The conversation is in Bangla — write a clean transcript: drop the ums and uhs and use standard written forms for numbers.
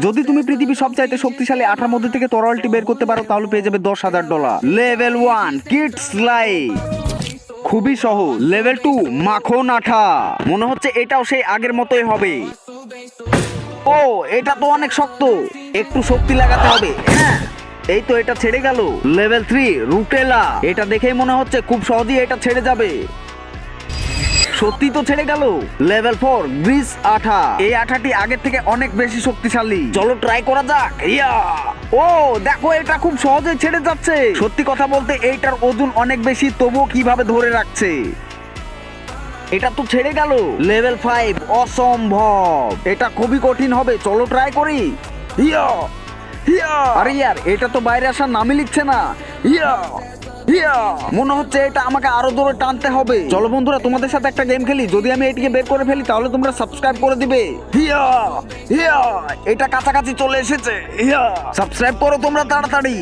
যদি তুমি পৃথিবীর সবচাইতে শক্তিশালী আঠার মধ্যে থেকে তরলটি বের করতে পারো তাহলে পেয়ে যাবে $10,000। লেভেল 1 কিডস লাইফ, খুবই সহজ। লেভেল 2 মাখন আঠা, মনে হচ্ছে এটাও সেই আগের মতোই হবে। ও এটা তো অনেক শক্ত, একটু শক্তি লাগাতে হবে। হ্যাঁ এই তো এটা ছেড়ে গেল। লেভেল 3 রুটেলা, এটা দেখেই মনে হচ্ছে খুব সহজেই এটা ছেড়ে যাবে। সত্যি তো ছেড়ে গেল। লেভেল 4 গ্রিস আঠা, এই আঠাটি আগের থেকে অনেক বেশি শক্তিশালী। চলো ট্রাই করা যাক। ইয়া ও দেখো এটা খুব সহজে ছেড়ে যাচ্ছে। সত্যি কথা বলতে এইটার ওজন অনেক বেশি, তবুও কিভাবে ধরে রাখছে। এটা তো ছেড়ে গেল। লেভেল 5 অসম্ভব, এটা খুবই কঠিন হবে। চলো ট্রাই করি। ইয়া ইয়া আরে ইয়ার এটা তো বাইরে আসার নামই লিখছে না। ইয়া ইয়া মনে হচ্ছে এটা আমাকে আরো দূরে টানতে হবে। চলো বন্ধুরা তোমাদের সাথে একটা গেম খেলি, যদি আমি এটিকে বের করে ফেলি তাহলে তোমরা সাবস্ক্রাইব করে দিবে। ইয়া ইয়া এটা কাছাকাছি চলে এসেছে। ইয়া সাবস্ক্রাইব করো তোমরা তাড়াতাড়ি।